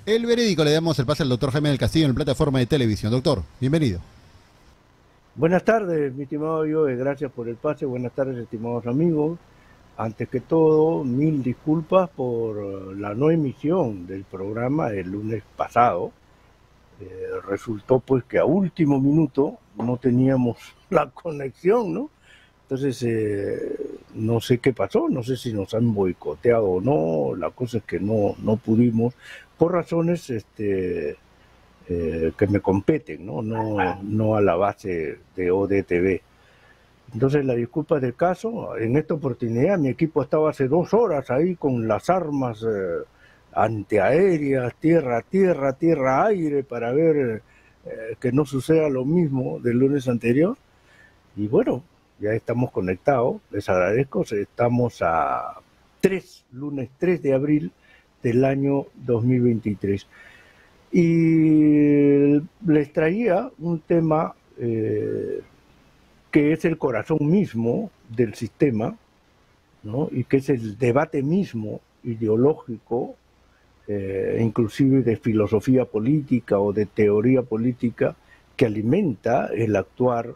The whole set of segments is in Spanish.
El veredicto le damos el pase al doctor Jaime del Castillo en la plataforma de televisión. Doctor, bienvenido. Buenas tardes, mi estimado Joe, gracias por el pase. Buenas tardes, estimados amigos. Antes que todo, mil disculpas por la no emisión del programa el lunes pasado. Resultó pues que a último minuto no teníamos la conexión, ¿no? Entonces, no sé qué pasó, no sé si nos han boicoteado o no. La cosa es que no pudimos, por razones que me competen, no a la base de ODTV. Entonces, la disculpa del caso. En esta oportunidad mi equipo estaba hace 2 horas ahí con las armas antiaéreas, tierra-aire, para ver que no suceda lo mismo del lunes anterior. Y bueno, ya estamos conectados, les agradezco. Estamos a lunes 3 de abril del año 2023. Y les traía un tema que es el corazón mismo del sistema, ¿no? Y que es el debate mismo ideológico, inclusive de filosofía política o de teoría política, que alimenta el actuar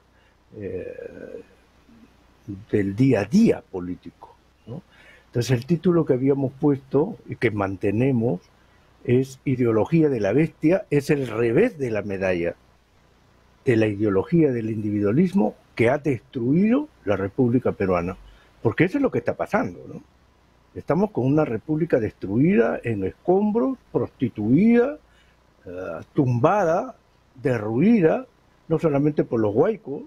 del día a día político, ¿no? Entonces, el título que habíamos puesto y que mantenemos es Ideología de la Bestia, es el revés de la medalla de la ideología del individualismo que ha destruido la República Peruana. Porque eso es lo que está pasando, ¿no? Estamos con una república destruida, en escombros, prostituida, tumbada, derruida, no solamente por los huaicos,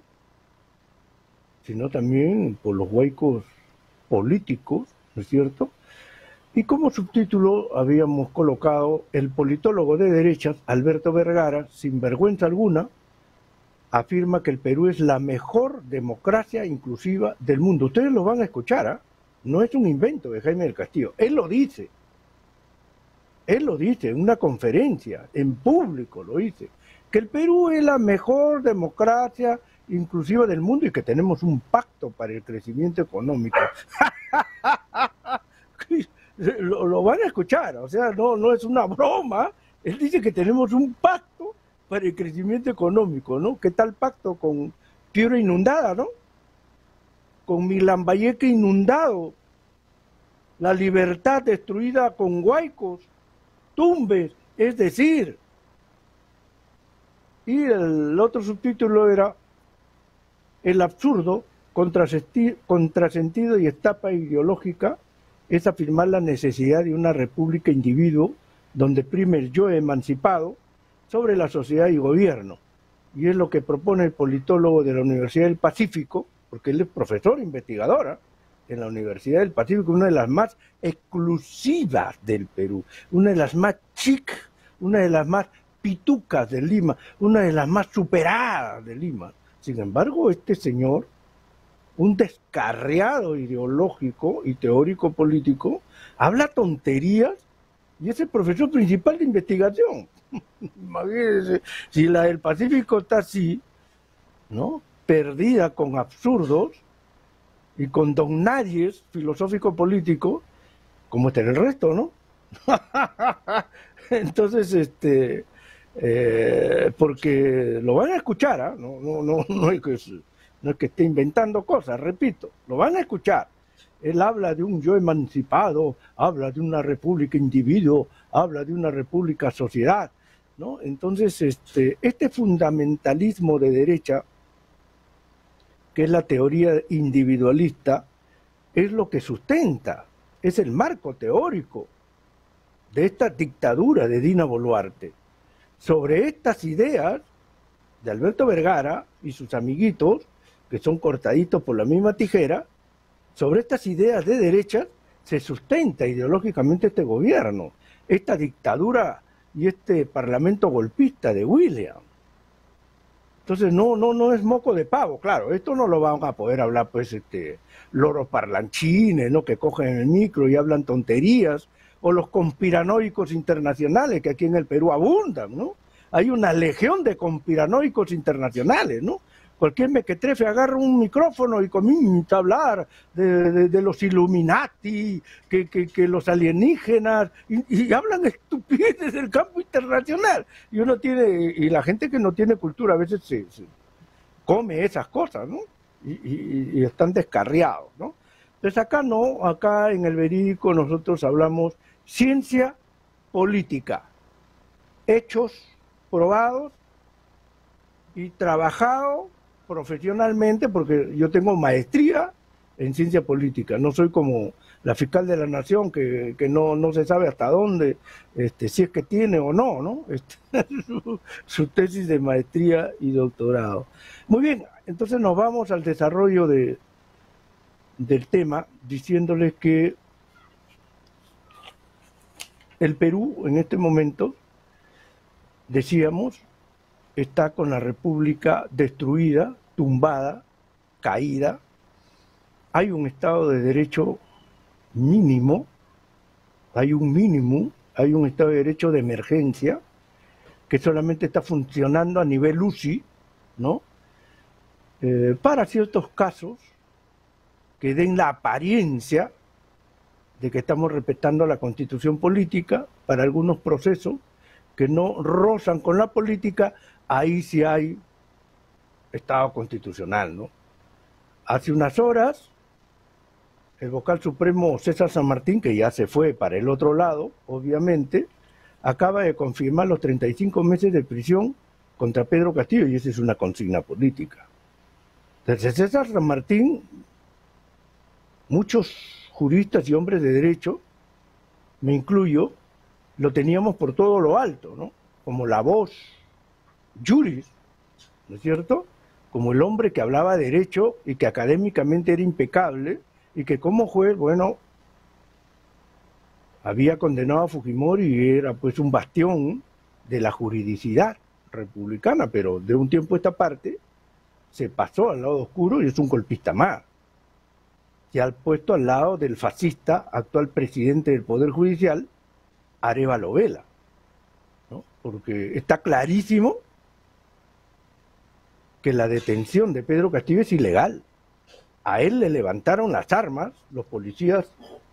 sino también por los huaicos políticos, ¿no es cierto? Y como subtítulo habíamos colocado: el politólogo de derechas, Alberto Vergara, sin vergüenza alguna, afirma que el Perú es la mejor democracia inclusiva del mundo. Ustedes lo van a escuchar, ¿eh? No es un invento de Jaime del Castillo. Él lo dice en una conferencia, en público lo dice, que el Perú es la mejor democracia inclusiva del mundo y que tenemos un pacto para el crecimiento económico. Lo van a escuchar, o sea, no es una broma. Él dice que tenemos un pacto para el crecimiento económico, ¿no? ¿Qué tal pacto con Piura inundada, ¿no? Con mi Lambayeque inundado, la libertad destruida con huaicos, tumbes, es decir. Y el otro subtítulo era: el absurdo, contrasentido y etapa ideológica es afirmar la necesidad de una república individuo donde prime el yo emancipado sobre la sociedad y gobierno. Y es lo que propone el politólogo de la Universidad del Pacífico, porque él es profesor investigadora en la Universidad del Pacífico, una de las más exclusivas del Perú, una de las más chic, una de las más pitucas de Lima, una de las más superadas de Lima. Sin embargo, este señor, un descarriado ideológico y teórico político, habla tonterías y es el profesor principal de investigación. Imagínense, si la del Pacífico está así, ¿no? Perdida con absurdos y con don nadies filosófico-político, ¿cómo está el resto, no? Entonces, porque lo van a escuchar, ¿eh? No es que esté inventando cosas, repito, lo van a escuchar. Él habla de un yo emancipado, habla de una república individuo, habla de una república sociedad, ¿no? Entonces, este fundamentalismo de derecha, que es la teoría individualista, es lo que sustenta, es el marco teórico de esta dictadura de Dina Boluarte. Sobre estas ideas de Alberto Vergara y sus amiguitos, que son cortaditos por la misma tijera, sobre estas ideas de derecha se sustenta ideológicamente este gobierno, esta dictadura y este parlamento golpista de William. Entonces no es moco de pavo, claro. Esto no lo van a poder hablar pues loros parlanchines, ¿no? Que cogen el micro y hablan tonterías, o los conspiranoicos internacionales que aquí en el Perú abundan, ¿no? Hay una legión de conspiranoicos internacionales, ¿no? Cualquier mequetrefe agarra un micrófono y comienza a hablar de los Illuminati, que los alienígenas, y hablan estupideces del campo internacional. Y la gente que no tiene cultura a veces se come esas cosas, ¿no? Y están descarriados, ¿no? Entonces acá no, acá en el Verídico nosotros hablamos ciencia política, hechos probados y trabajado profesionalmente, porque yo tengo maestría en ciencia política, no soy como la fiscal de la nación que no se sabe hasta dónde, si es que tiene o no, ¿no? Su tesis de maestría y doctorado. Muy bien, entonces nos vamos al desarrollo del tema, diciéndoles que el Perú en este momento, decíamos, está con la República destruida, tumbada, caída. Hay un Estado de Derecho mínimo, hay un Estado de Derecho de emergencia que solamente está funcionando a nivel UCI, ¿no? Para ciertos casos que den la apariencia de que estamos respetando la Constitución política, para algunos procesos que no rozan con la política, ahí sí hay Estado constitucional, ¿no? Hace unas horas, el vocal supremo César San Martín, que ya se fue para el otro lado, obviamente, acaba de confirmar los 35 meses de prisión contra Pedro Castillo, y esa es una consigna política. Desde César San Martín, muchos juristas y hombres de derecho, me incluyo, lo teníamos por todo lo alto, ¿no? Como la voz juris, ¿no es cierto? Como el hombre que hablaba derecho y que académicamente era impecable y que como juez, bueno, había condenado a Fujimori y era pues un bastión de la juridicidad republicana, pero de un tiempo a esta parte se pasó al lado oscuro y es un golpista más. Se ha puesto al lado del fascista, actual presidente del Poder Judicial, Arévalo Vela, ¿no? Porque está clarísimo que la detención de Pedro Castillo es ilegal. A él le levantaron las armas los policías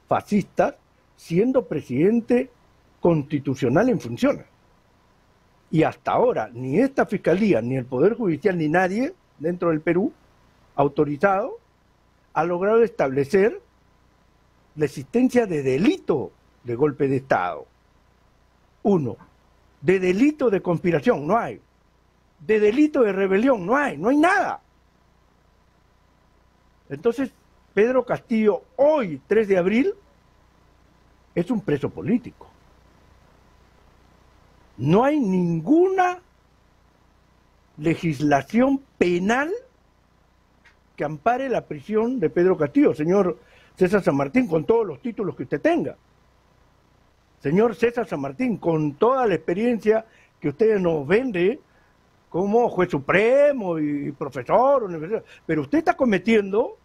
fascistas siendo presidente constitucional en funciones. Y hasta ahora ni esta fiscalía, ni el Poder Judicial, ni nadie dentro del Perú autorizado ha logrado establecer la existencia de delito de golpe de Estado. Uno, de delito de conspiración, no hay. De delito de rebelión, no hay nada. Entonces, Pedro Castillo, hoy, 3 de abril, es un preso político. No hay ninguna legislación penal que ampare la prisión de Pedro Castillo, señor César San Martín, con todos los títulos que usted tenga. Señor César San Martín, con toda la experiencia que usted nos vende como juez supremo y profesor universitario, pero usted está cometiendo,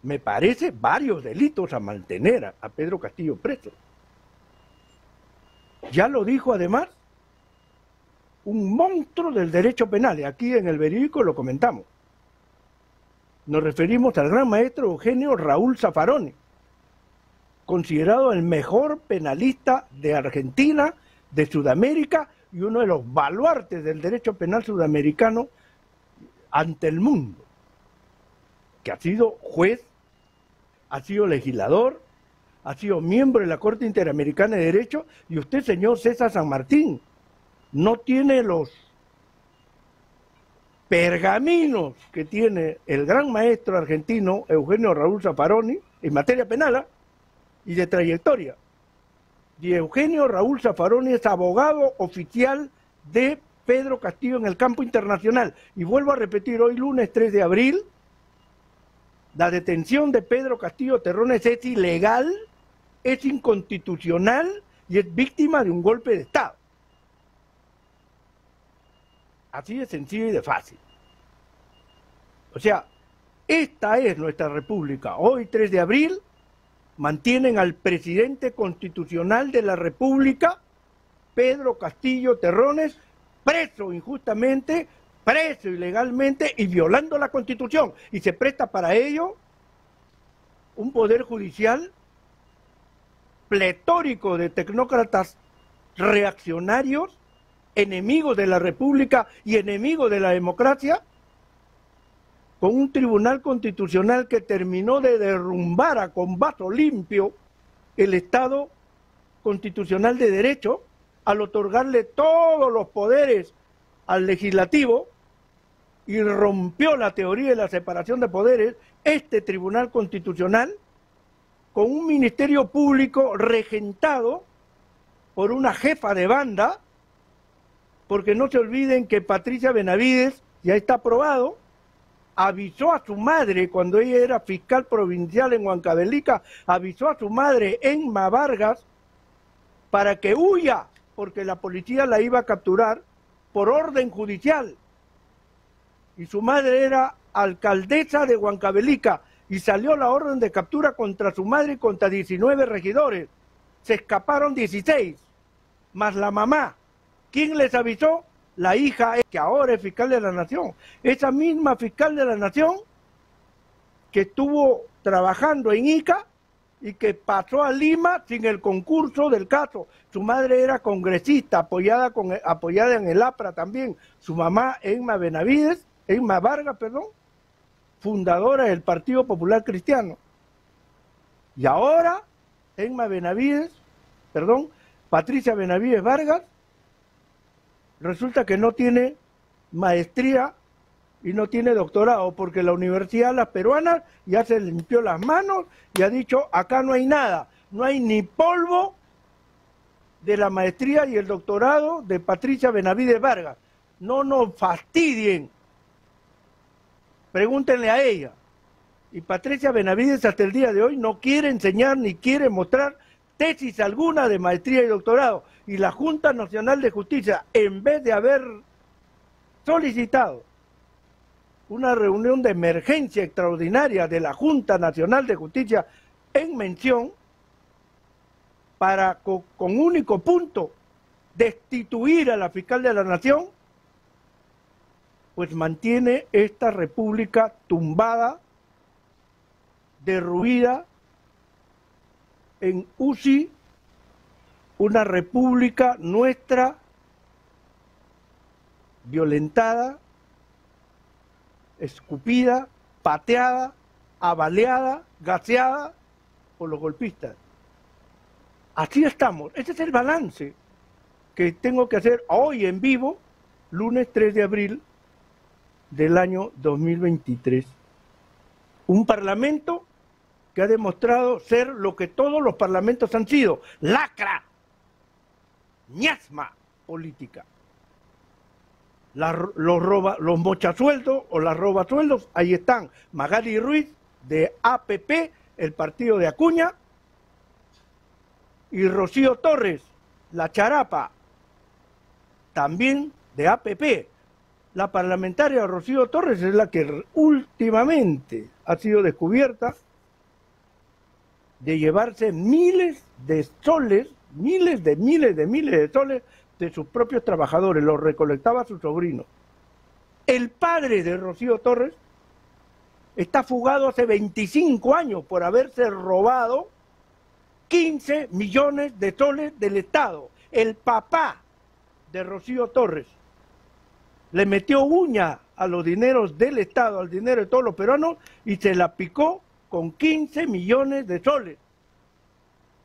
me parece, varios delitos a mantener a Pedro Castillo preso. Ya lo dijo además un monstruo del derecho penal, y aquí en el Verídico lo comentamos. Nos referimos al gran maestro Eugenio Raúl Zaffaroni, considerado el mejor penalista de Argentina, de Sudamérica, y uno de los baluartes del derecho penal sudamericano ante el mundo, que ha sido juez, ha sido legislador, ha sido miembro de la Corte Interamericana de Derecho, y usted, señor César San Martín, no tiene los pergaminos que tiene el gran maestro argentino Eugenio Raúl Zaffaroni en materia penal y de trayectoria. Y Eugenio Raúl Zaffaroni es abogado oficial de Pedro Castillo en el campo internacional. Y vuelvo a repetir, hoy lunes 3 de abril, la detención de Pedro Castillo Terrones es ilegal, es inconstitucional y es víctima de un golpe de Estado. Así de sencillo y de fácil. O sea, esta es nuestra república. Hoy, 3 de abril, mantienen al presidente constitucional de la república, Pedro Castillo Terrones, preso injustamente, preso ilegalmente y violando la Constitución. Y se presta para ello un poder judicial pletórico de tecnócratas reaccionarios, enemigos de la República y enemigos de la democracia, con un tribunal constitucional que terminó de derrumbar a combato limpio el Estado constitucional de derecho al otorgarle todos los poderes al legislativo y rompió la teoría de la separación de poderes, este tribunal constitucional, con un ministerio público regentado por una jefa de banda, porque no se olviden que Patricia Benavides, ya está aprobado, avisó a su madre cuando ella era fiscal provincial en Huancavelica, avisó a su madre, Emma Vargas, para que huya, porque la policía la iba a capturar por orden judicial. Y su madre era alcaldesa de Huancavelica, y salió la orden de captura contra su madre y contra 19 regidores. Se escaparon 16, más la mamá. ¿Quién les avisó? La hija, que ahora es fiscal de la Nación. Esa misma fiscal de la Nación que estuvo trabajando en Ica y que pasó a Lima sin el concurso del caso. Su madre era congresista, apoyada en el APRA también. Su mamá, Emma Vargas, fundadora del Partido Popular Cristiano. Y ahora, Patricia Benavides Vargas, resulta que no tiene maestría y no tiene doctorado, porque la Universidad de las Peruanas ya se limpió las manos y ha dicho, acá no hay nada, no hay ni polvo de la maestría y el doctorado de Patricia Benavides Vargas. No nos fastidien, pregúntenle a ella. Y Patricia Benavides hasta el día de hoy no quiere enseñar ni quiere mostrar tesis alguna de maestría y doctorado. Y la Junta Nacional de Justicia, en vez de haber solicitado una reunión de emergencia extraordinaria de la Junta Nacional de Justicia en mención, para con único punto destituir a la fiscal de la Nación, pues mantiene esta república tumbada, derruida, en UCI, una república nuestra violentada, escupida, pateada, avaleada, gaseada por los golpistas. Así estamos. Ese es el balance que tengo que hacer hoy en vivo, lunes 3 de abril del año 2023. Un parlamento que ha demostrado ser lo que todos los parlamentos han sido: lacra, ñasma política. Los mochasueldos o las robasueldos, ahí están. Magali Ruiz, de APP, el partido de Acuña, y Rocío Torres, la charapa, también de APP. La parlamentaria Rocío Torres es la que últimamente ha sido descubierta de llevarse miles de soles, miles de soles de sus propios trabajadores, los recolectaba su sobrino. El padre de Rocío Torres está fugado hace 25 años por haberse robado 15 millones de soles del Estado. El papá de Rocío Torres le metió uña a los dineros del Estado, al dinero de todos los peruanos, y se la picó con 15 millones de soles.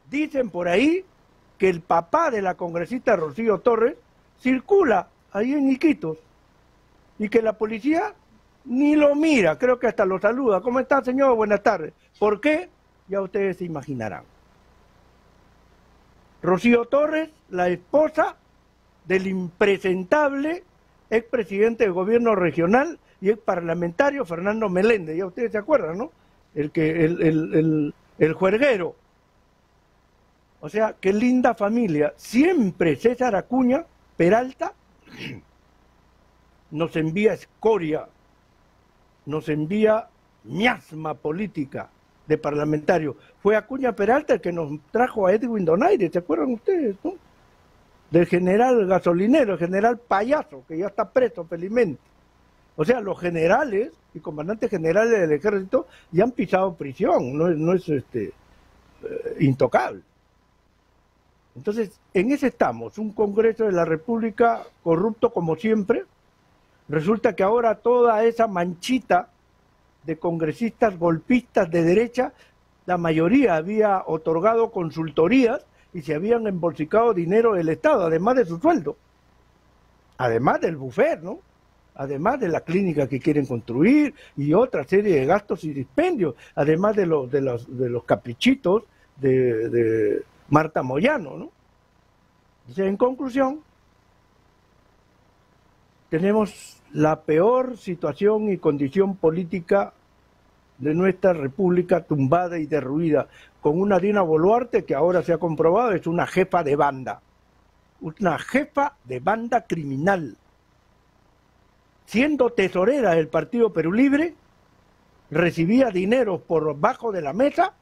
Dicen por ahí que el papá de la congresista Rocío Torres circula ahí en Iquitos y que la policía ni lo mira, creo que hasta lo saluda. ¿Cómo está, señor? Buenas tardes. ¿Por qué? Ya ustedes se imaginarán. Rocío Torres, la esposa del impresentable expresidente del gobierno regional y ex parlamentario Fernando Meléndez, ya ustedes se acuerdan, ¿no? El juerguero. O sea, qué linda familia. Siempre César Acuña Peralta nos envía escoria, nos envía miasma política de parlamentario. Fue Acuña Peralta el que nos trajo a Edwin Donaire, ¿se acuerdan ustedes, no? Del general gasolinero, el general Payaso, que ya está preso felizmente. O sea, los generales y comandantes generales del ejército ya han pisado prisión, no es intocable. Entonces, en ese estamos, un Congreso de la República corrupto como siempre. Resulta que ahora toda esa manchita de congresistas golpistas de derecha, la mayoría había otorgado consultorías y se habían embolsicado dinero del Estado, además de su sueldo, además del buffet, ¿no? Además de la clínica que quieren construir y otra serie de gastos y dispendios, además de los caprichitos de Marta Moyano, ¿no? Entonces, en conclusión, tenemos la peor situación y condición política de nuestra república tumbada y derruida, con una Dina Boluarte que ahora se ha comprobado es una jefa de banda criminal. Siendo tesorera del Partido Perú Libre, recibía dinero por bajo de la mesa,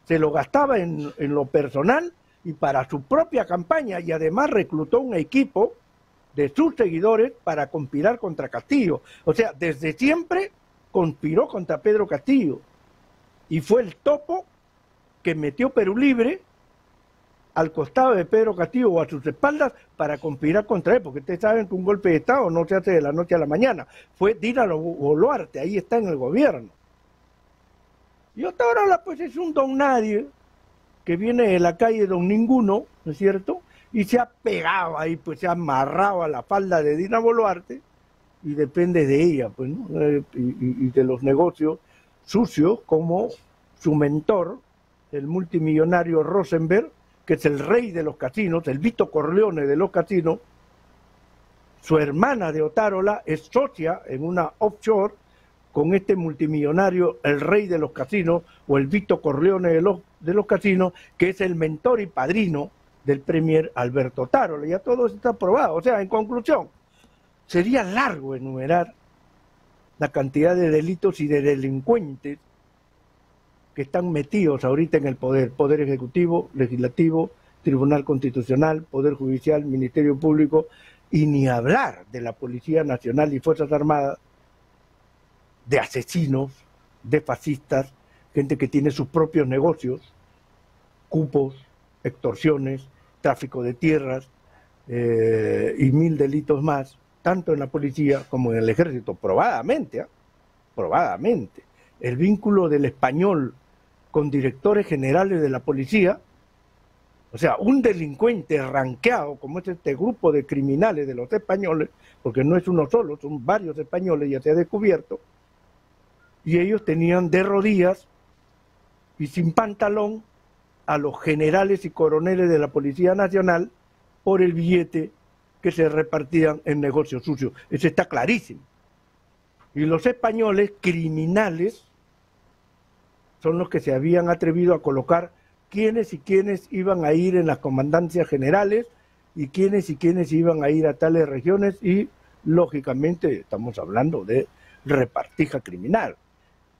se lo gastaba en lo personal y para su propia campaña, y además reclutó un equipo de sus seguidores para conspirar contra Castillo. O sea, desde siempre conspiró contra Pedro Castillo y fue el topo que metió Perú Libre al costado de Pedro Castillo o a sus espaldas para conspirar contra él, porque ustedes saben que un golpe de Estado no se hace de la noche a la mañana. Fue Dina Boluarte, ahí está en el gobierno. Y hasta ahora pues es un don nadie que viene de la calle Don Ninguno, ¿no es cierto?, y se ha pegado ahí, pues se ha amarrado a la falda de Dina Boluarte y depende de ella, pues, ¿no? Y de los negocios sucios, como su mentor, el multimillonario Rosenberg, que es el rey de los casinos, el Vito Corleone de los casinos. Su hermana de Otárola es socia en una offshore con este multimillonario, el rey de los casinos, o el Vito Corleone de los casinos, que es el mentor y padrino del premier Alberto Otárola. Ya todo eso está probado. O sea, en conclusión, sería largo enumerar la cantidad de delitos y de delincuentes que están metidos ahorita en el poder ejecutivo, legislativo, Tribunal Constitucional, Poder Judicial, Ministerio Público, y ni hablar de la Policía Nacional y Fuerzas Armadas, de asesinos, de fascistas, gente que tiene sus propios negocios, cupos, extorsiones, tráfico de tierras y mil delitos más, tanto en la policía como en el ejército, probadamente, probadamente. El vínculo del español con directores generales de la policía, o sea, un delincuente ranqueado como es este grupo de criminales de los españoles, porque no es uno solo, son varios españoles, ya se ha descubierto, y ellos tenían de rodillas y sin pantalón a los generales y coroneles de la Policía Nacional por el billete que se repartían en negocios sucios. Eso está clarísimo. Y los españoles criminales son los que se habían atrevido a colocar quiénes y quiénes iban a ir en las comandancias generales y quiénes iban a ir a tales regiones, y lógicamente estamos hablando de repartija criminal.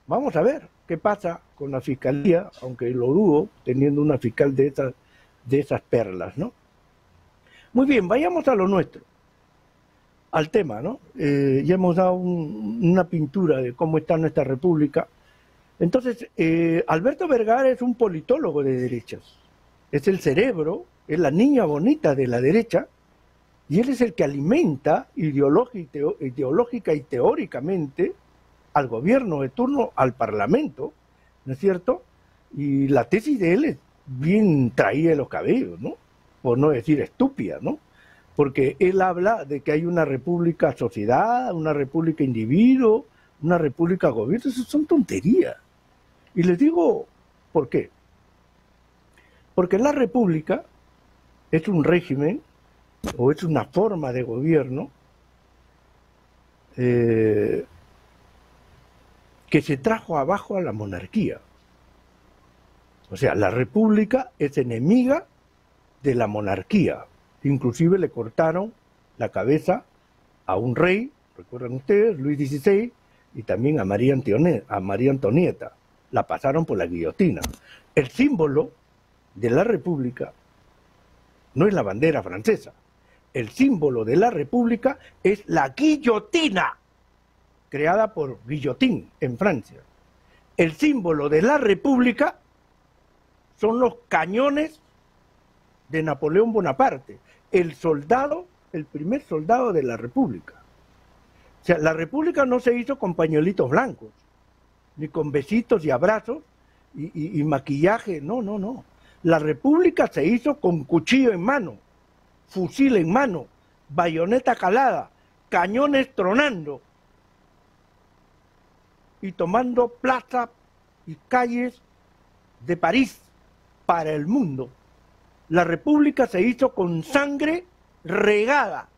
Vamos a ver qué pasa con la fiscalía, aunque lo dudo, teniendo una fiscal de esas perlas, ¿no? Muy bien, vayamos a lo nuestro, al tema, ¿no? Ya hemos dado una pintura de cómo está nuestra república. Entonces, Alberto Vergara es un politólogo de derechas, es el cerebro, es la niña bonita de la derecha, y él es el que alimenta ideológica y teóricamente al gobierno de turno, al parlamento, ¿no es cierto? Y la tesis de él es bien traída de los cabellos, ¿no? Por no decir estúpida, ¿no? Porque él habla de que hay una república sociedad, una república individuo, una república gobierno. Eso son tonterías. Y les digo, ¿por qué? Porque la república es un régimen o es una forma de gobierno que se trajo abajo a la monarquía. O sea, la república es enemiga de la monarquía. Inclusive le cortaron la cabeza a un rey, recuerdan ustedes, Luis XVI, y también a María Antonieta. La pasaron por la guillotina. El símbolo de la república no es la bandera francesa. El símbolo de la república es la guillotina. creada por Guillotín en Francia. El símbolo de la República son los cañones de Napoleón Bonaparte, el primer soldado de la República. O sea, la República no se hizo con pañuelitos blancos, ni con besitos y abrazos y maquillaje, no, no, no. La República se hizo con cuchillo en mano, fusil en mano, bayoneta calada, cañones tronando y tomando plazas y calles de París para el mundo. La República se hizo con sangre regada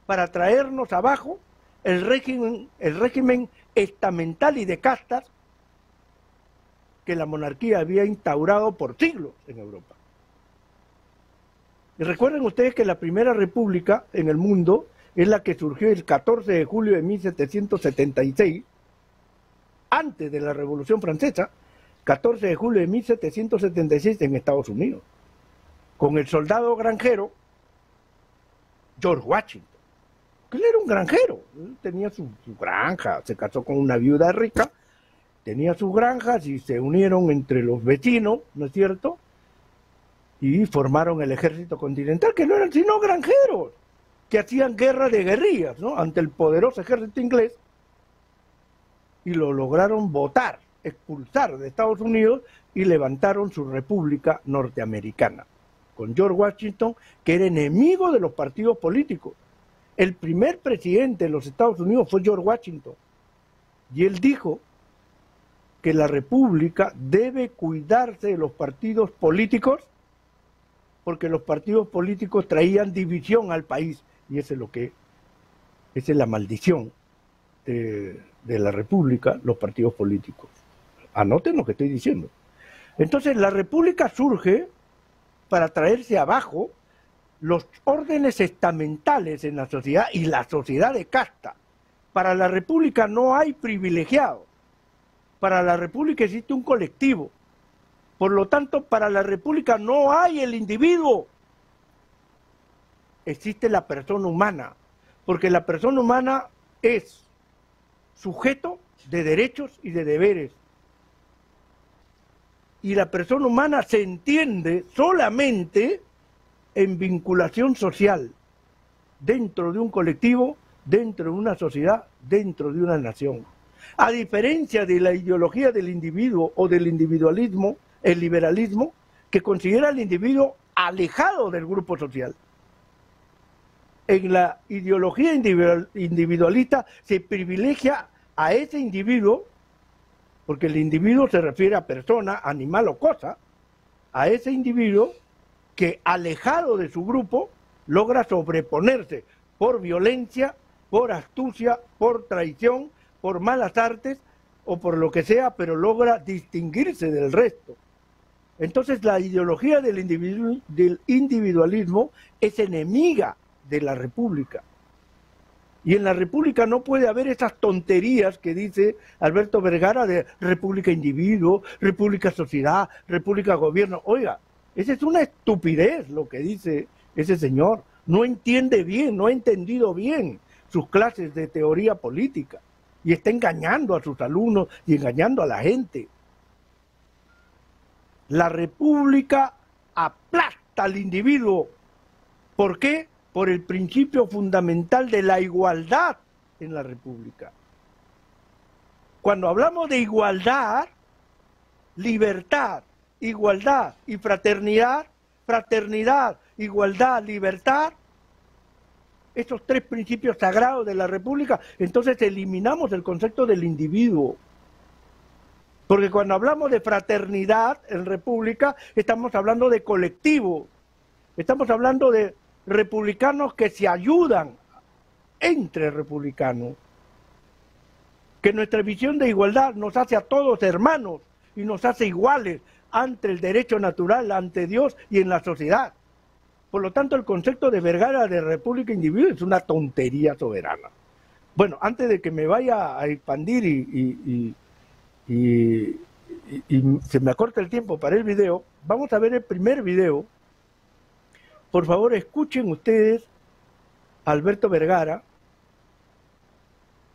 para traernos abajo el régimen estamental y de castas que la monarquía había instaurado por siglos en Europa. Y recuerden ustedes que la primera república en el mundo es la que surgió el 14 de julio de 1776, antes de la Revolución Francesa, 14 de julio de 1776 en Estados Unidos, con el soldado granjero George Washington. Él era un granjero, él tenía su granja, se casó con una viuda rica, tenía sus granjas y se unieron entre los vecinos, ¿no es cierto? Y formaron el ejército continental, que no eran sino granjeros, que hacían guerra de guerrillas, ¿no?, ante el poderoso ejército inglés, y lo lograron votar, expulsar de Estados Unidos, y levantaron su república norteamericana, con George Washington, que era enemigo de los partidos políticos. El primer presidente de los Estados Unidos fue George Washington, y él dijo que la república debe cuidarse de los partidos políticos, porque los partidos políticos traían división al país, y eso es lo que esa es la maldición de la república, los partidos políticos. Anoten lo que estoy diciendo. Entonces la república surge para traerse abajo los órdenes estamentales en la sociedad y la sociedad de casta. Para la república no hay privilegiados, para la república existe un colectivo. Por lo tanto, para la república no hay el individuo, existe la persona humana, porque la persona humana es sujeto de derechos y de deberes. Y la persona humana se entiende solamente en vinculación social, dentro de un colectivo, dentro de una sociedad, dentro de una nación. A diferencia de la ideología del individuo o del individualismo, el liberalismo, que considera al individuo alejado del grupo social. En la ideología individualista se privilegia a ese individuo, porque el individuo se refiere a persona, animal o cosa, a ese individuo que, alejado de su grupo, logra sobreponerse por violencia, por astucia, por traición, por malas artes o por lo que sea, pero logra distinguirse del resto. Entonces la ideología del individualismo es enemiga de la república. Y en la república no puede haber esas tonterías que dice Alberto Vergara de república individuo, república sociedad, república gobierno. Oiga, esa es una estupidez lo que dice ese señor. No entiende bien, no ha entendido bien sus clases de teoría política. Y está engañando a sus alumnos y engañando a la gente. La república aplasta al individuo. ¿Por qué? Por el principio fundamental de la igualdad en la república. Cuando hablamos de igualdad, libertad, igualdad y fraternidad, fraternidad, igualdad, libertad, esos tres principios sagrados de la república, entonces eliminamos el concepto del individuo. Porque cuando hablamos de fraternidad en república, estamos hablando de colectivo, estamos hablando de republicanos que se ayudan entre republicanos, que nuestra visión de igualdad nos hace a todos hermanos y nos hace iguales ante el derecho natural, ante Dios y en la sociedad. Por lo tanto, el concepto de Vergara de república individual es una tontería soberana. Bueno, antes de que me vaya a expandir y se me acorta el tiempo para el video, vamos a ver el primer video. Por favor, escuchen ustedes a Alberto Vergara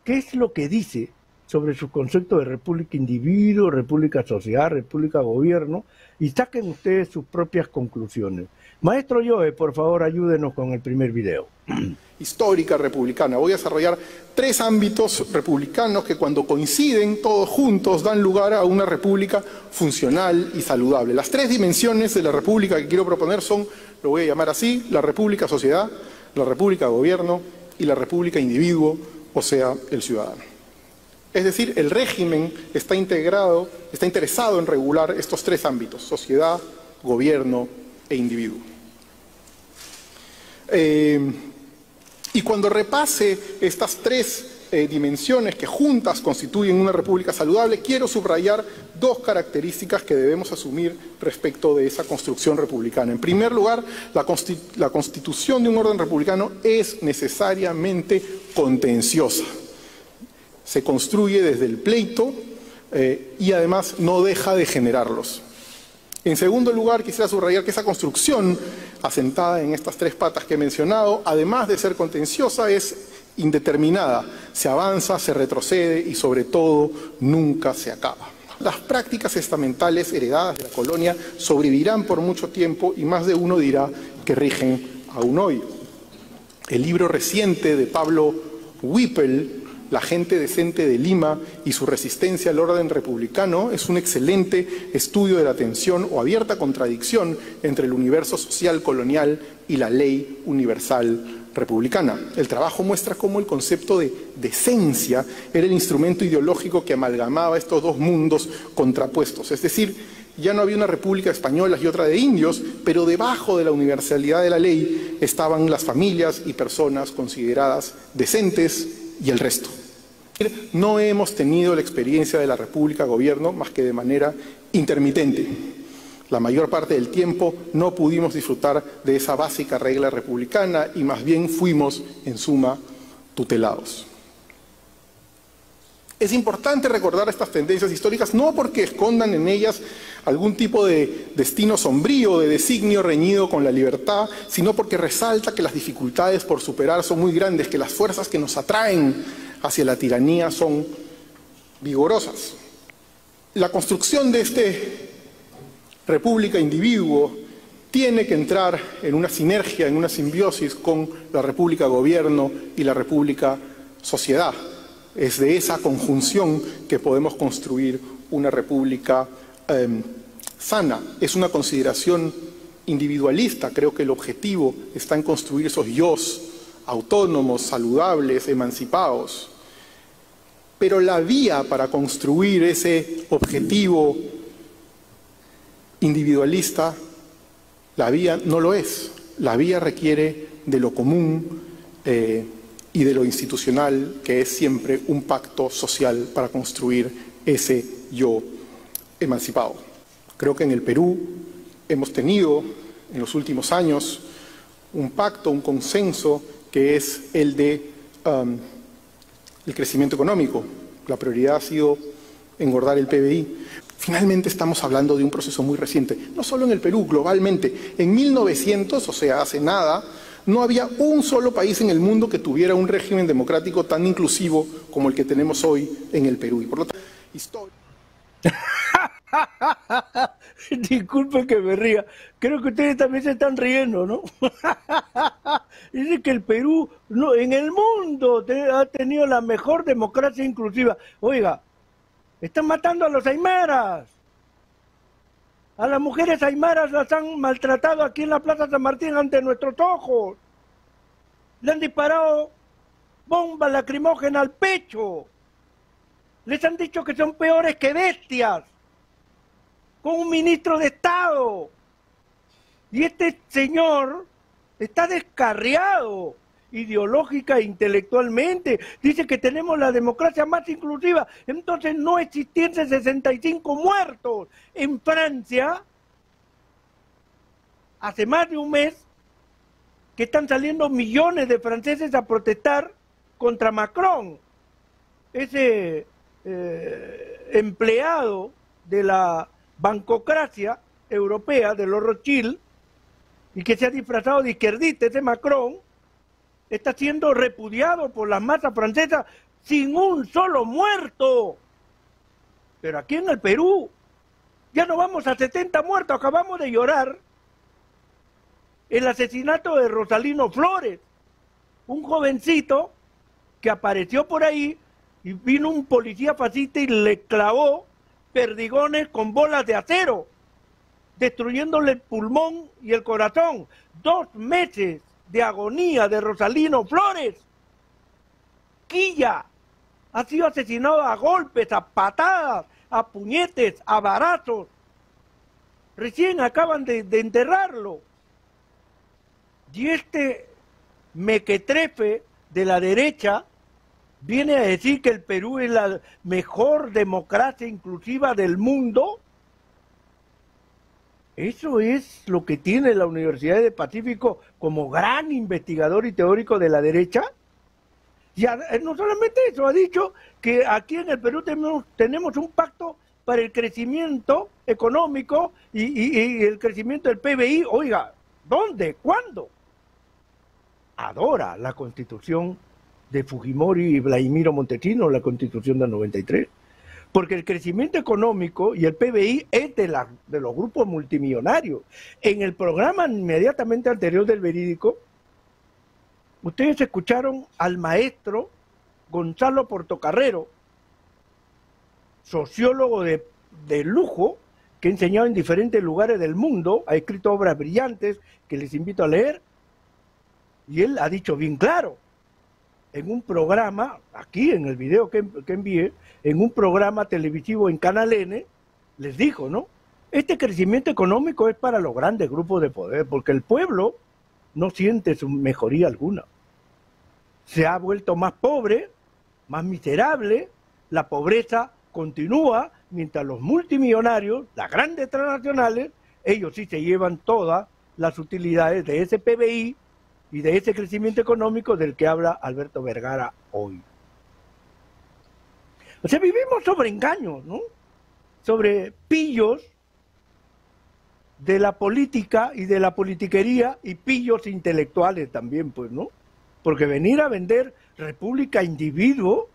qué es lo que dice sobre su concepto de república individuo, república sociedad, república gobierno, y saquen ustedes sus propias conclusiones. Maestro Joe, por favor, ayúdenos con el primer video. Histórica republicana. Voy a desarrollar 3 ámbitos republicanos que cuando coinciden todos juntos dan lugar a una república funcional y saludable. Las 3 dimensiones de la república que quiero proponer son, lo voy a llamar así, la república sociedad, la república gobierno y la república individuo, o sea, el ciudadano. Es decir, el régimen está interesado en regular estos 3 ámbitos, sociedad, gobierno e individuo. Y cuando repase estas 3 dimensiones que juntas constituyen una república saludable, quiero subrayar 2 características que debemos asumir respecto de esa construcción republicana. En primer lugar, la constitución de un orden republicano es necesariamente contenciosa. Se construye desde el pleito y además no deja de generarlos. En segundo lugar, quisiera subrayar que esa construcción, asentada en estas 3 patas que he mencionado, además de ser contenciosa, es indeterminada. Se avanza, se retrocede y, sobre todo, nunca se acaba. Las prácticas estamentales heredadas de la colonia sobrevivirán por mucho tiempo y más de uno dirá que rigen aún hoy. El libro reciente de Pablo Whipple, La gente decente de Lima y su resistencia al orden republicano, es un excelente estudio de la tensión o abierta contradicción entre el universo social colonial y la ley universal republicana. El trabajo muestra cómo el concepto de decencia era el instrumento ideológico que amalgamaba estos 2 mundos contrapuestos. Es decir, ya no había una república española y otra de indios, pero debajo de la universalidad de la ley estaban las familias y personas consideradas decentes y el resto. No hemos tenido la experiencia de la república gobierno más que de manera intermitente. La mayor parte del tiempo no pudimos disfrutar de esa básica regla republicana y más bien fuimos, en suma, tutelados. Es importante recordar estas tendencias históricas no porque escondan en ellas algún tipo de destino sombrío, de designio reñido con la libertad, sino porque resalta que las dificultades por superar son muy grandes, que las fuerzas que nos atraen hacia la tiranía son vigorosas. La construcción de este república individuo tiene que entrar en una sinergia, en una simbiosis con la república gobierno y la república sociedad. Es de esa conjunción que podemos construir una república sana. Es una consideración individualista. Creo que el objetivo está en construir esos yos autónomos, saludables, emancipados. Pero la vía para construir ese objetivo individualista, la vía no lo es. La vía requiere de lo común y de lo institucional, que es siempre un pacto social para construir ese yo emancipado. Creo que en el Perú hemos tenido en los últimos años un pacto, un consenso, que es el de el crecimiento económico. La prioridad ha sido engordar el PBI. Finalmente estamos hablando de un proceso muy reciente, no solo en el Perú, globalmente. En 1900, o sea, hace nada, no había un solo país en el mundo que tuviera un régimen democrático tan inclusivo como el que tenemos hoy en el Perú. Y por lo tanto, Disculpe que me ría, creo que ustedes también se están riendo, ¿no? Dice que el Perú en el mundo ha tenido la mejor democracia inclusiva. Oiga, están matando a los aymaras. A las mujeres aymaras las han maltratado aquí en la Plaza San Martín ante nuestros ojos. Le han disparado bombas lacrimógenas al pecho. Les han dicho que son peores que bestias. Con un ministro de Estado. Y este señor está descarriado ideológica e intelectualmente. Dice que tenemos la democracia más inclusiva. Entonces no existiesen 65 muertos. En Francia, hace más de un mes, que están saliendo millones de franceses a protestar contra Macron. Ese empleado de la bancocracia europea, de los Rothschild, y que se ha disfrazado de izquierdista, ese Macron, está siendo repudiado por las masas francesas sin un solo muerto. Pero aquí en el Perú ya no vamos a 70 muertos, acabamos de llorar el asesinato de Rosalino Flores, un jovencito que apareció por ahí y vino un policía fascista y le clavó perdigones con bolas de acero, destruyéndole el pulmón y el corazón. 2 meses de agonía de Rosalino Flores. Quilla ha sido asesinado a golpes, a patadas, a puñetes, a barazos. Recién acaban de enterrarlo. Y este mequetrefe de la derecha viene a decir que el Perú es la mejor democracia inclusiva del mundo. Eso es lo que tiene la Universidad del Pacífico como gran investigador y teórico de la derecha. Y no solamente eso, ha dicho que aquí en el Perú tenemos un pacto para el crecimiento económico y el crecimiento del PBI. Oiga, ¿dónde? ¿Cuándo? Adora la Constitución de Fujimori y Vladimiro Montesino, la Constitución del 93. Porque el crecimiento económico y el PBI es de los grupos multimillonarios. En el programa inmediatamente anterior del Verídico, ustedes escucharon al maestro Gonzalo Portocarrero, sociólogo de lujo, que ha enseñado en diferentes lugares del mundo, ha escrito obras brillantes que les invito a leer, y él ha dicho bien claro, en un programa, aquí en el video que envié, en un programa televisivo en Canal N, les dijo, ¿no? Este crecimiento económico es para los grandes grupos de poder, porque el pueblo no siente su mejoría alguna. Se ha vuelto más pobre, más miserable, la pobreza continúa, mientras los multimillonarios, las grandes transnacionales, ellos sí se llevan todas las utilidades de ese PBI y de ese crecimiento económico del que habla Alberto Vergara hoy. O sea, vivimos sobre engaños, ¿no? Sobre pillos de la política y de la politiquería y pillos intelectuales también, pues, ¿no? Porque venir a vender república a individuo,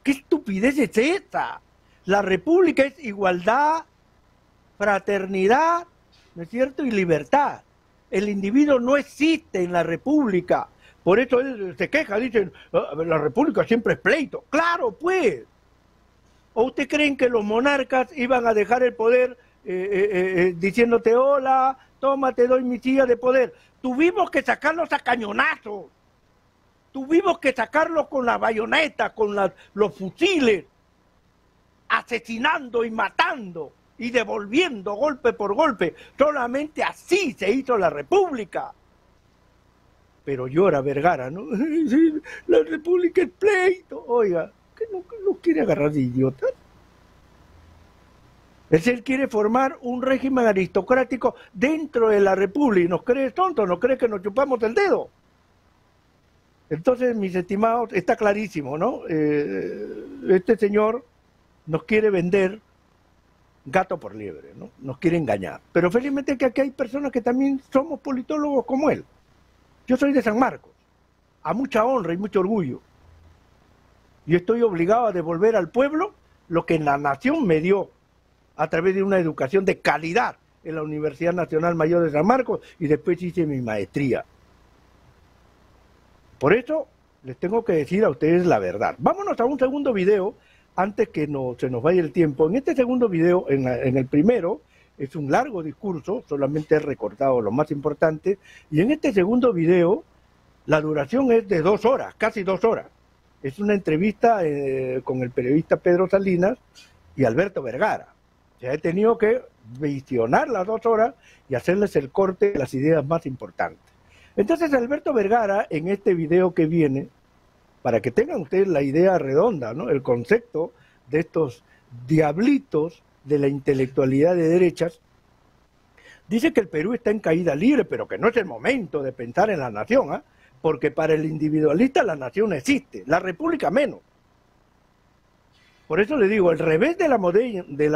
¿qué estupidez es esta? La república es igualdad, fraternidad, ¿no es cierto? Y libertad. El individuo no existe en la república. Por eso él se queja, dicen, la república siempre es pleito. ¡Claro, pues! ¿O usted creen que los monarcas iban a dejar el poder diciéndote, hola, toma, te doy mi silla de poder? Tuvimos que sacarlos a cañonazos. Tuvimos que sacarlos con la bayoneta, con los fusiles, asesinando y matando y devolviendo golpe por golpe. Solamente así se hizo la república. Pero llora Vergara, ¿no? La república es pleito. Oiga, ¿qué no quiere agarrar de idiotas? Él quiere formar un régimen aristocrático dentro de la república y nos cree tontos, nos cree que nos chupamos el dedo. Entonces, mis estimados, está clarísimo, ¿no? Este señor nos quiere vender gato por liebre, ¿no? Nos quiere engañar. Pero felizmente que aquí hay personas que también somos politólogos como él. Yo soy de San Marcos, a mucha honra y mucho orgullo. Y estoy obligado a devolver al pueblo lo que la nación me dio a través de una educación de calidad en la Universidad Nacional Mayor de San Marcos y después hice mi maestría. Por eso les tengo que decir a ustedes la verdad. Vámonos a un segundo video antes que se nos vaya el tiempo. En este segundo video, en el primero, es un largo discurso, solamente he recortado lo más importante, y en este segundo video, la duración es de 2 horas, casi 2 horas. Es una entrevista con el periodista Pedro Salinas y Alberto Vergara. Ya he tenido que visionar las 2 horas y hacerles el corte de las ideas más importantes. Entonces Alberto Vergara, en este video que viene, para que tengan ustedes la idea redonda, ¿no? El concepto de estos diablitos de la intelectualidad de derechas, dice que el Perú está en caída libre, pero que no es el momento de pensar en la nación, ¿eh? Porque para el individualista la nación no existe, la república menos. Por eso le digo, el revés de la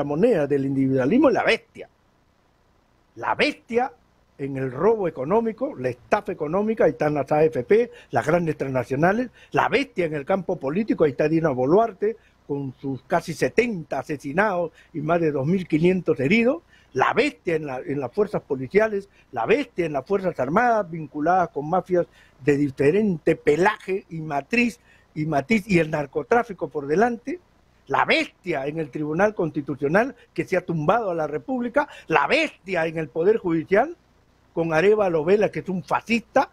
moneda del individualismo es la bestia. La bestia en el robo económico, la estafa económica, ahí están las AFP, las grandes transnacionales, la bestia en el campo político, ahí está Dina Boluarte, con sus casi 70 asesinados y más de 2.500 heridos, la bestia en las fuerzas policiales, la bestia en las fuerzas armadas vinculadas con mafias de diferente pelaje y matriz y matiz y el narcotráfico por delante, la bestia en el Tribunal Constitucional que se ha tumbado a la República, la bestia en el Poder Judicial, con Arévalo Vela, que es un fascista,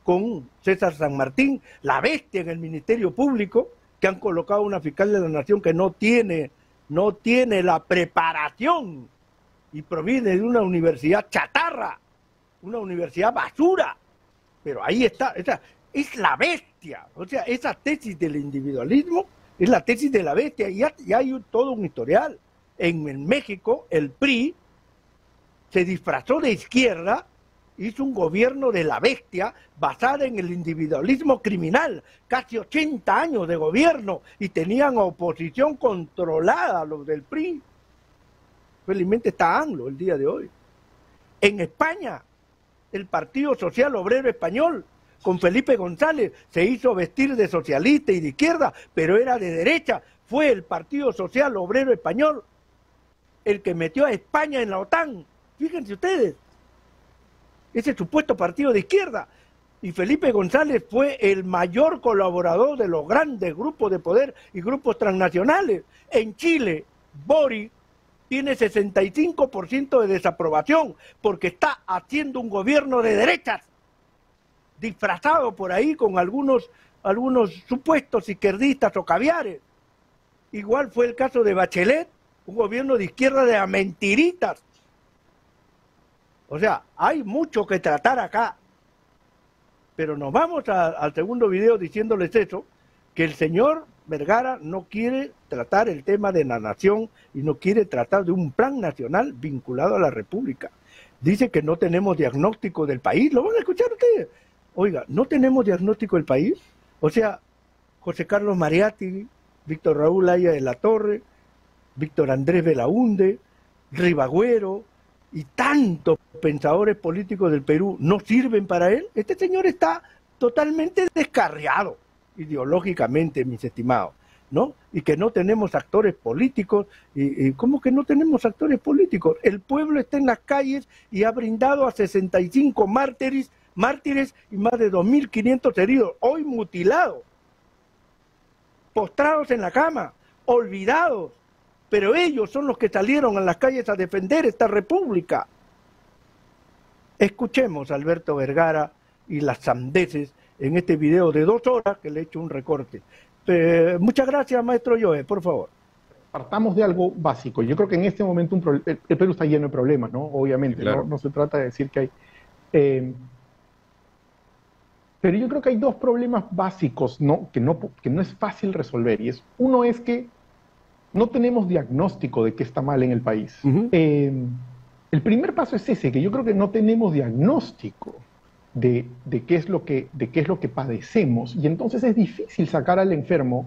con César San Martín, la bestia en el Ministerio Público, que han colocado una fiscal de la Nación que no tiene la preparación y proviene de una universidad chatarra, una universidad basura, pero ahí está, es la bestia, o sea, esa tesis del individualismo es la tesis de la bestia, y hay todo un historial. En México, el PRI se disfrazó de izquierda, hizo un gobierno de la bestia basada en el individualismo criminal, casi 80 años de gobierno, y tenían oposición controlada los del PRI. Felizmente está AMLO el día de hoy. En España, el Partido Social Obrero Español, con Felipe González, se hizo vestir de socialista y de izquierda, pero era de derecha. Fue el Partido Social Obrero Español el que metió a España en la OTAN. Fíjense ustedes, ese supuesto partido de izquierda. Y Felipe González fue el mayor colaborador de los grandes grupos de poder y grupos transnacionales. En Chile, Boric tiene 65% de desaprobación porque está haciendo un gobierno de derechas, disfrazado por ahí con algunos supuestos izquierdistas o caviares. Igual fue el caso de Bachelet, un gobierno de izquierda de mentiritas. O sea, hay mucho que tratar acá. Pero nos vamos al segundo video diciéndoles eso, que el señor Vergara no quiere tratar el tema de la nación y no quiere tratar de un plan nacional vinculado a la República. Dice que no tenemos diagnóstico del país. ¿Lo van a escuchar ustedes? Oiga, ¿no tenemos diagnóstico del país? O sea, José Carlos Mariátegui, Víctor Raúl Haya de la Torre, Víctor Andrés Belaúnde, Ribagüero y tantos pensadores políticos del Perú no sirven para él. Este señor está totalmente descarriado ideológicamente, mis estimados, ¿no? Y que no tenemos actores políticos. ¿Cómo que no tenemos actores políticos? El pueblo está en las calles y ha brindado a 65 mártires y más de 2.500 heridos, hoy mutilados, postrados en la cama, olvidados, pero ellos son los que salieron a las calles a defender esta república. Escuchemos a Alberto Vergara y las sandeces en este video de 2 horas que le he hecho un recorte. Muchas gracias, maestro Joe, por favor. Partamos de algo básico. Yo creo que en este momento el Perú está lleno de problemas, ¿no? Obviamente, claro. No se trata de decir que hay... pero yo creo que hay 2 problemas básicos, ¿no? Que no es fácil resolver. Y uno es que no tenemos diagnóstico de qué está mal en el país. El primer paso es ese, que yo creo que no tenemos diagnóstico de qué es lo que padecemos. Y entonces es difícil sacar al enfermo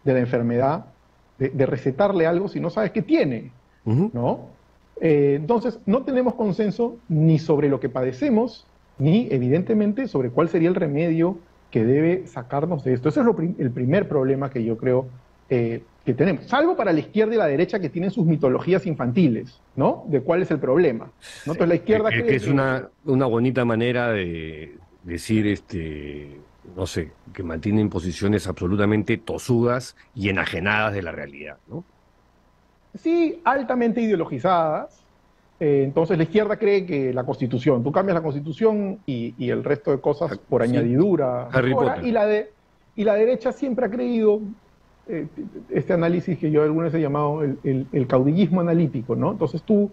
de la enfermedad, de recetarle algo si no sabes qué tiene, ¿no? Entonces no tenemos consenso ni sobre lo que padecemos, ni evidentemente sobre cuál sería el remedio que debe sacarnos de esto. Ese es el primer problema que yo creo que tenemos, salvo para la izquierda y la derecha, que tienen sus mitologías infantiles, ¿no? De cuál es el problema, ¿no? Entonces la izquierda que es una bonita manera de decir, no sé, que mantienen posiciones absolutamente tosudas y enajenadas de la realidad, ¿no? Sí, altamente ideologizadas. Entonces la izquierda cree que la Constitución, tú cambias la Constitución y el resto de cosas por añadidura. Harry Potter. Y la derecha siempre ha creído este análisis que yo alguna vez he llamado el caudillismo analítico, ¿no? Entonces tú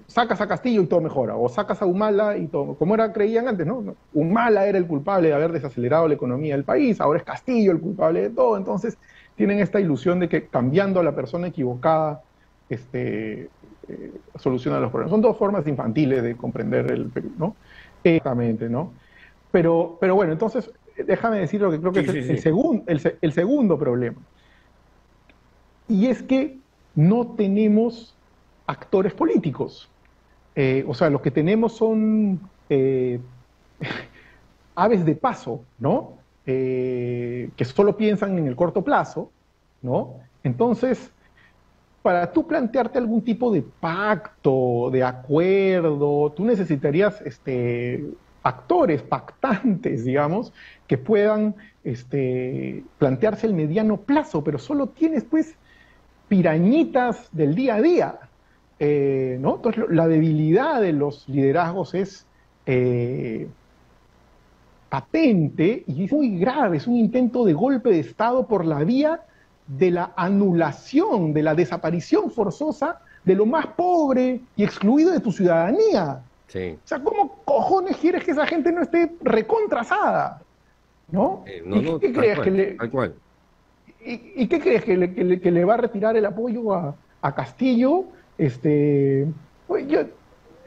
sacas a Castillo y todo mejora, o sacas a Humala y todo, como creían antes, ¿no? Humala era el culpable de haber desacelerado la economía del país, ahora es Castillo el culpable de todo. Entonces tienen esta ilusión de que cambiando a la persona equivocada soluciona los problemas. Son 2 formas infantiles de comprender el Perú, ¿no? Exactamente, ¿no? Pero bueno, entonces déjame decir lo que creo que es el segundo problema. Y es que no tenemos actores políticos. O sea, lo que tenemos son aves de paso, ¿no? Que solo piensan en el corto plazo, ¿no? Entonces, para tú plantearte algún tipo de pacto, de acuerdo, tú necesitarías actores, pactantes, digamos, que puedan plantearse el mediano plazo, pero solo tienes, pues, pirañitas del día a día, ¿no? Entonces, la debilidad de los liderazgos es patente y es muy grave, es un intento de golpe de Estado por la vía de la anulación, de la desaparición forzosa de lo más pobre y excluido de tu ciudadanía. Sí. O sea, ¿cómo cojones quieres que esa gente no esté recontrasada? ¿No? No, ¿Qué crees cual, que le, tal cual. ¿Y qué crees que le va a retirar el apoyo a Castillo? Pues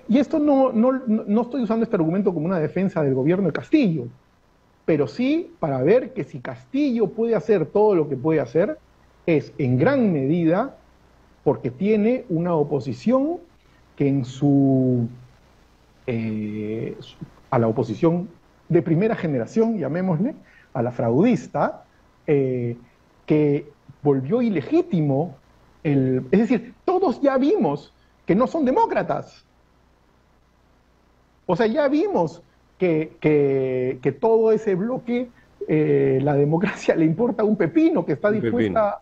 y esto no estoy usando este argumento como una defensa del gobierno de Castillo, pero sí para ver que si Castillo puede hacer todo lo que puede hacer, es en gran medida porque tiene una oposición que a la oposición de primera generación, llamémosle, a la fraudista, que volvió ilegítimo, es decir, todos ya vimos que no son demócratas. O sea, ya vimos que todo ese bloque, la democracia le importa un pepino, que está dispuesta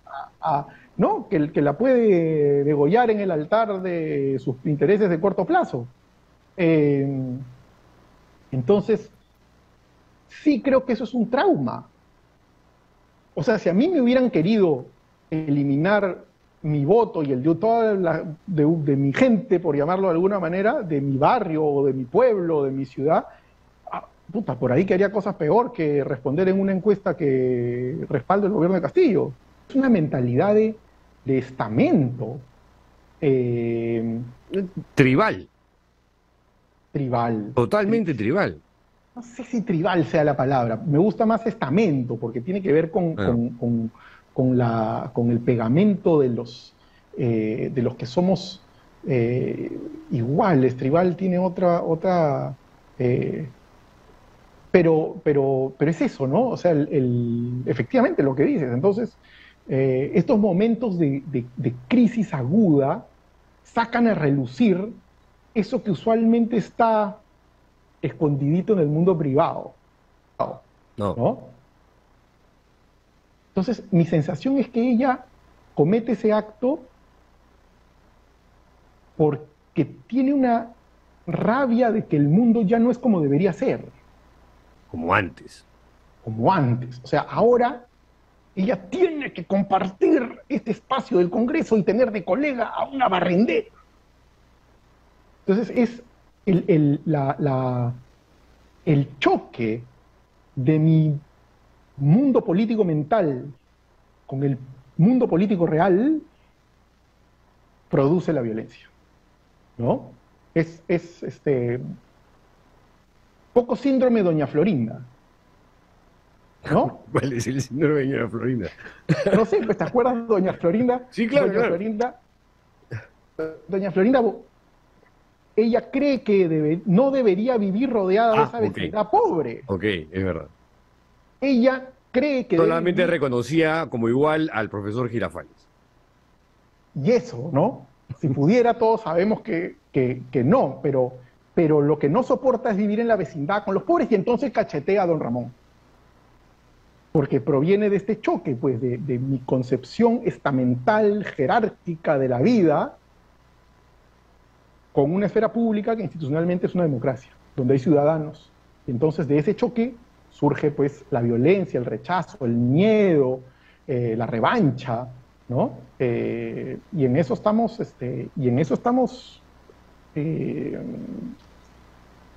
¿no? Que la puede degollar en el altar de sus intereses de corto plazo. Entonces, sí creo que eso es un trauma. O sea, si a mí me hubieran querido eliminar mi voto y el de mi gente, por llamarlo de alguna manera, de mi barrio, o de mi pueblo, o de mi ciudad, puta, por ahí que haría cosas peor que responder en una encuesta que respalda el gobierno de Castillo. Es una mentalidad de estamento. Tribal. Tribal. Totalmente tribal. No sé si tribal sea la palabra, me gusta más estamento, porque tiene que ver con el pegamento de los que somos iguales. Tribal tiene otra pero es eso, ¿no? O sea, efectivamente lo que dices. Entonces, estos momentos de crisis aguda sacan a relucir eso que usualmente está escondidito en el mundo privado. ¿No? Entonces, mi sensación es que ella comete ese acto porque tiene una rabia de que el mundo ya no es como debería ser. Como antes. Como antes. O sea, ahora ella tiene que compartir este espacio del Congreso y tener de colega a una barrendera. Entonces, es el choque de mi mundo político mental con el mundo político real produce la violencia, ¿no? Es poco síndrome Doña Florinda, ¿no? ¿Cuál es el síndrome de Doña Florinda? No sé, pues, ¿te acuerdas de Doña Florinda? Sí, claro, Doña claro. Doña Florinda, ella cree que no debería vivir rodeada de esa vecindad pobre. Ok, es verdad. Ella cree que solamente reconocía como igual al profesor Girafales. Y eso, ¿no? Si pudiera, todos sabemos que no, pero lo que no soporta es vivir en la vecindad con los pobres, y entonces cachetea a don Ramón. Porque proviene de este choque, pues, de mi concepción estamental, jerárquica de la vida, con una esfera pública que institucionalmente es una democracia, donde hay ciudadanos. Entonces, de ese choque surge, pues, la violencia, el rechazo, el miedo, la revancha, ¿no? Y en eso estamos,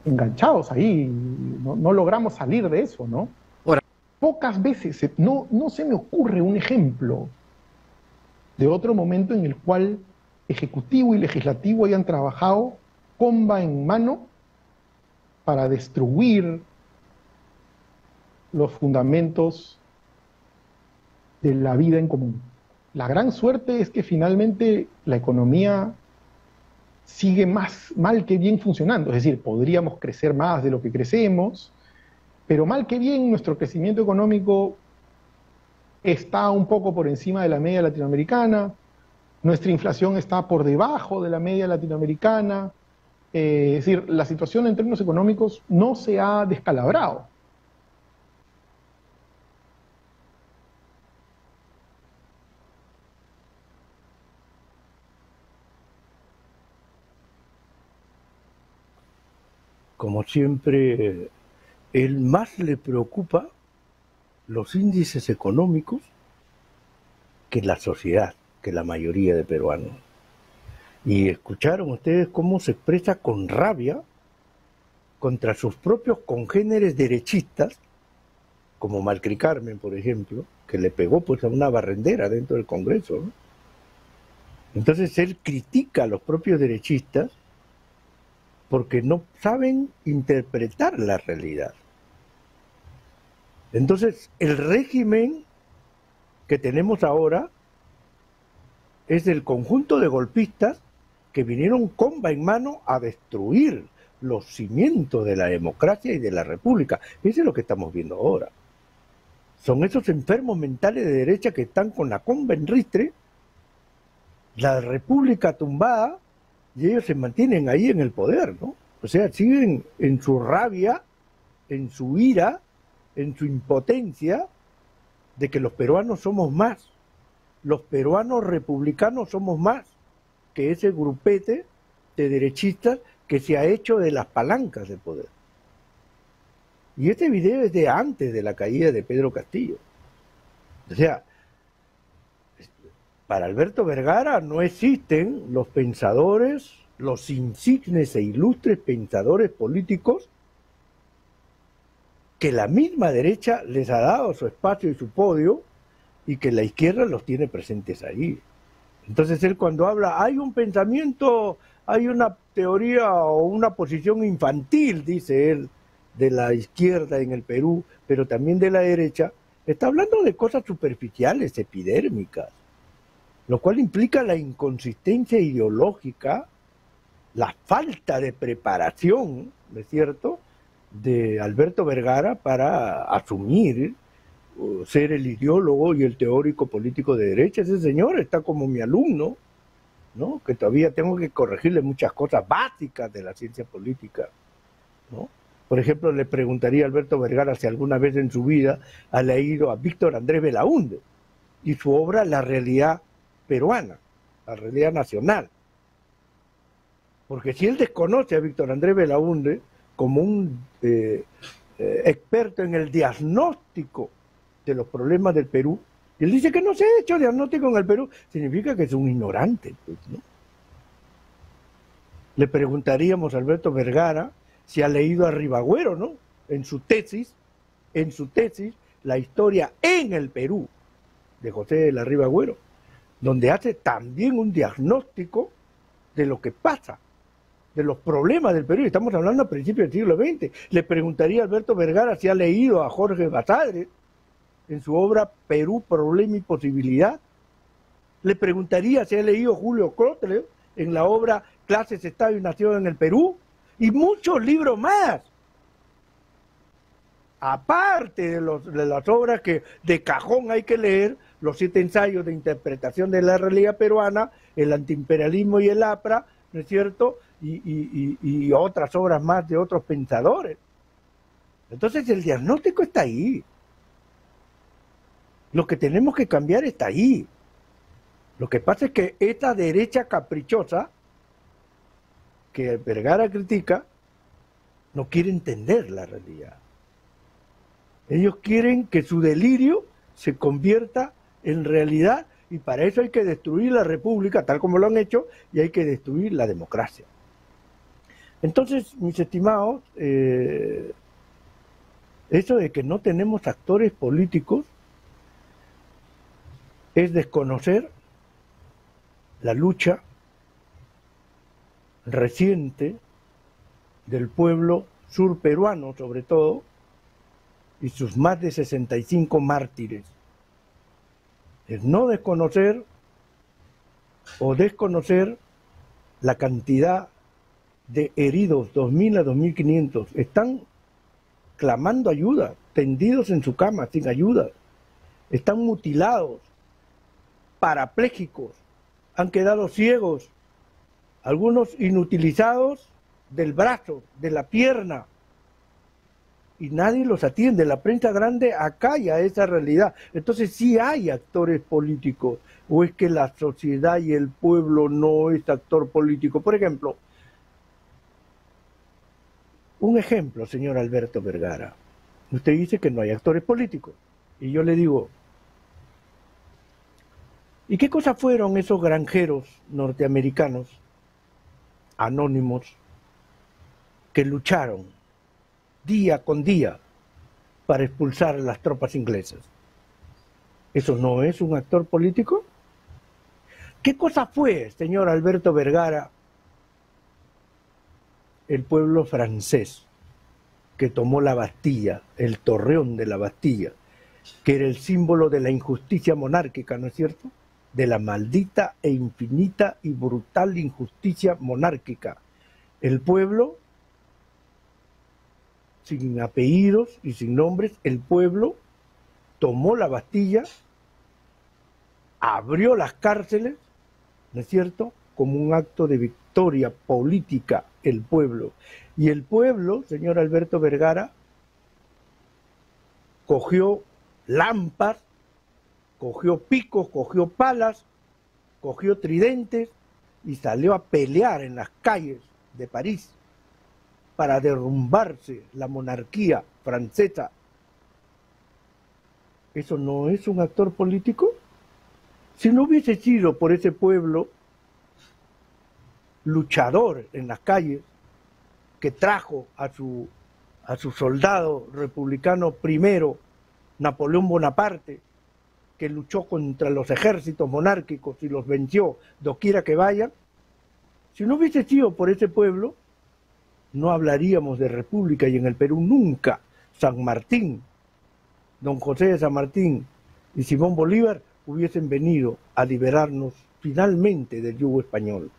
enganchados ahí, no logramos salir de eso, ¿no? Ahora, pocas veces, no se me ocurre un ejemplo de otro momento en el cual Ejecutivo y Legislativo hayan trabajado comba en mano para destruir los fundamentos de la vida en común. La gran suerte es que finalmente la economía sigue más mal que bien funcionando. Es decir, podríamos crecer más de lo que crecemos, pero mal que bien nuestro crecimiento económico está un poco por encima de la media latinoamericana, nuestra inflación está por debajo de la media latinoamericana, es decir, la situación en términos económicos no se ha descalabrado. Como siempre, él más le preocupa los índices económicos que la sociedad, que la mayoría de peruanos. Y escucharon ustedes cómo se expresa con rabia contra sus propios congéneres derechistas, como Malcri Carmen, por ejemplo, que le pegó pues a una barrendera dentro del Congreso, ¿no? Entonces él critica a los propios derechistas porque no saben interpretar la realidad. Entonces, el régimen que tenemos ahora es del conjunto de golpistas que vinieron comba en mano a destruir los cimientos de la democracia y de la república. Eso es lo que estamos viendo ahora. Son esos enfermos mentales de derecha que están con la comba en ristre, la república tumbada, y ellos se mantienen ahí en el poder, ¿no? O sea, siguen en su rabia, en su ira, en su impotencia de que los peruanos somos más. Los peruanos republicanos somos más que ese grupete de derechistas que se ha hecho de las palancas de poder. Y este video es de antes de la caída de Pedro Castillo. O sea, para Alberto Vergara no existen los pensadores, los insignes e ilustres pensadores políticos que la misma derecha les ha dado su espacio y su podio y que la izquierda los tiene presentes ahí. Entonces él cuando habla, hay un pensamiento, hay una teoría o una posición infantil, dice él, de la izquierda en el Perú, pero también de la derecha, está hablando de cosas superficiales, epidérmicas, lo cual implica la inconsistencia ideológica, la falta de preparación, ¿no es cierto?, de Alberto Vergara para asumir ser el ideólogo y el teórico político de derecha. Ese señor está como mi alumno, ¿no?, que todavía tengo que corregirle muchas cosas básicas de la ciencia política, ¿no? Por ejemplo, le preguntaría a Alberto Vergara si alguna vez en su vida ha leído a Víctor Andrés Belaúnde y su obra La realidad peruana, la realidad nacional. Porque si él desconoce a Víctor Andrés Belaúnde como un experto en el diagnóstico de los problemas del Perú, y él dice que no se ha hecho diagnóstico en el Perú, significa que es un ignorante, pues, ¿no? Le preguntaríamos a Alberto Vergara si ha leído a Ribagüero, ¿no?, en su tesis, La historia en el Perú, de José de la Ribagüero, donde hace también un diagnóstico de lo que pasa, de los problemas del Perú. Estamos hablando a principios del siglo XX. Le preguntaría a Alberto Vergara si ha leído a Jorge Basadre en su obra Perú, Problema y Posibilidad. Le preguntaría si ha leído a Julio Krottler en la obra Clases, Estado y Nación en el Perú, y muchos libros más. Aparte de las obras que de cajón hay que leer, los 7 ensayos de interpretación de la realidad peruana, el antiimperialismo y el APRA, ¿no es cierto?, y otras obras más de otros pensadores. Entonces el diagnóstico está ahí. Lo que tenemos que cambiar está ahí. Lo que pasa es que esta derecha caprichosa que Vergara critica no quiere entender la realidad. Ellos quieren que su delirio se convierta en realidad, y para eso hay que destruir la república, tal como lo han hecho, y hay que destruir la democracia. Entonces, mis estimados, eso de que no tenemos actores políticos es desconocer la lucha reciente del pueblo surperuano, sobre todo, y sus más de 65 mártires. Es no desconocer o desconocer la cantidad de heridos, 2.000 a 2.500, están clamando ayuda, tendidos en su cama sin ayuda, están mutilados, parapléjicos, han quedado ciegos, algunos inutilizados del brazo, de la pierna, y nadie los atiende. La prensa grande acalla esa realidad. Entonces sí hay actores políticos, o es que la sociedad y el pueblo no es actor político. Por ejemplo, un ejemplo, señor Alberto Vergara. Usted dice que no hay actores políticos. Y yo le digo, ¿y qué cosa fueron esos granjeros norteamericanos, anónimos, que lucharon día con día para expulsar a las tropas inglesas? ¿Eso no es un actor político? ¿Qué cosa fue, señor Alberto Vergara, el pueblo francés que tomó la Bastilla, el torreón de la Bastilla, que era el símbolo de la injusticia monárquica, ¿no es cierto? De la maldita e infinita y brutal injusticia monárquica. El pueblo, sin apellidos y sin nombres, el pueblo tomó la Bastilla, abrió las cárceles, ¿no es cierto?, como un acto de victoria política, el pueblo. Y el pueblo, señor Alberto Vergara, cogió lámparas, cogió picos, cogió palas, cogió tridentes y salió a pelear en las calles de París para derrumbarse la monarquía francesa. ¿Eso no es un actor político? Si no hubiese sido por ese pueblo luchador en las calles, que trajo a su soldado republicano primero, Napoleón Bonaparte, que luchó contra los ejércitos monárquicos y los venció doquiera que vayan, si no hubiese sido por ese pueblo, no hablaríamos de república, y en el Perú nunca San Martín, don José de San Martín y Simón Bolívar hubiesen venido a liberarnos finalmente del yugo español.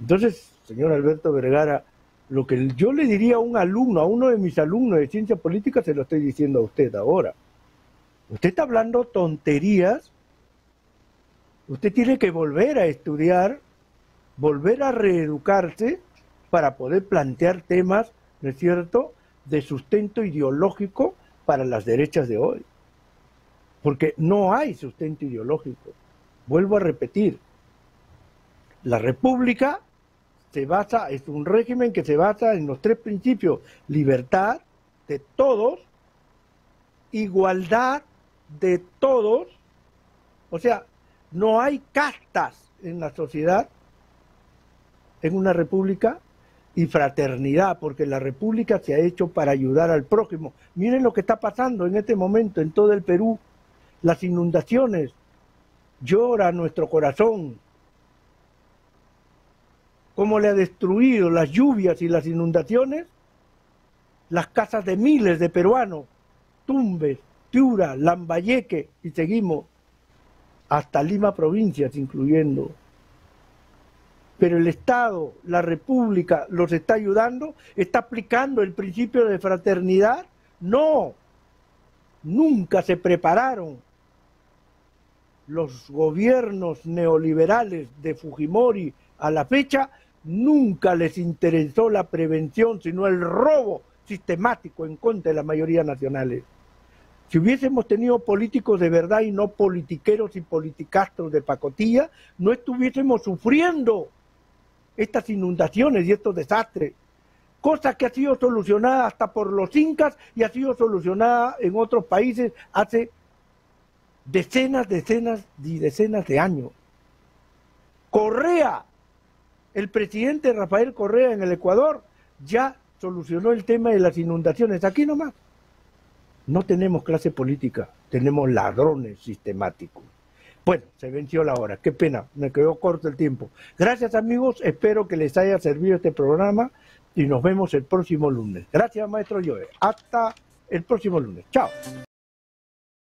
Entonces, señor Alberto Vergara, lo que yo le diría a un alumno, a uno de mis alumnos de ciencia política, se lo estoy diciendo a usted ahora. Usted está hablando tonterías, usted tiene que volver a estudiar, volver a reeducarse para poder plantear temas, ¿no es cierto?, de sustento ideológico para las derechas de hoy. Porque no hay sustento ideológico. Vuelvo a repetir, la república se basa, es un régimen que se basa en los tres principios: libertad de todos, igualdad de todos, o sea, no hay castas en la sociedad, en una república, y fraternidad, porque la república se ha hecho para ayudar al prójimo. Miren lo que está pasando en este momento en todo el Perú, las inundaciones, llora nuestro corazón, cómo le ha destruido las lluvias y las inundaciones las casas de miles de peruanos, Tumbes, Piura, Lambayeque, y seguimos hasta Lima provincias incluyendo. Pero el Estado, la República, ¿los está ayudando? ¿Está aplicando el principio de fraternidad? No, nunca se prepararon. Los gobiernos neoliberales de Fujimori a la fecha nunca les interesó la prevención, sino el robo sistemático en contra de la mayoría nacionales. Si hubiésemos tenido políticos de verdad y no politiqueros y politicastros de pacotilla, no estuviésemos sufriendo estas inundaciones y estos desastres, cosa que ha sido solucionada hasta por los incas y ha sido solucionada en otros países hace decenas y decenas de años. Correa, el presidente Rafael Correa en el Ecuador, ya solucionó el tema de las inundaciones. Aquí nomás. No tenemos clase política, tenemos ladrones sistemáticos. Bueno, se venció la hora, qué pena, me quedó corto el tiempo. Gracias amigos, espero que les haya servido este programa y nos vemos el próximo lunes. Gracias maestro Joe, hasta el próximo lunes, chao.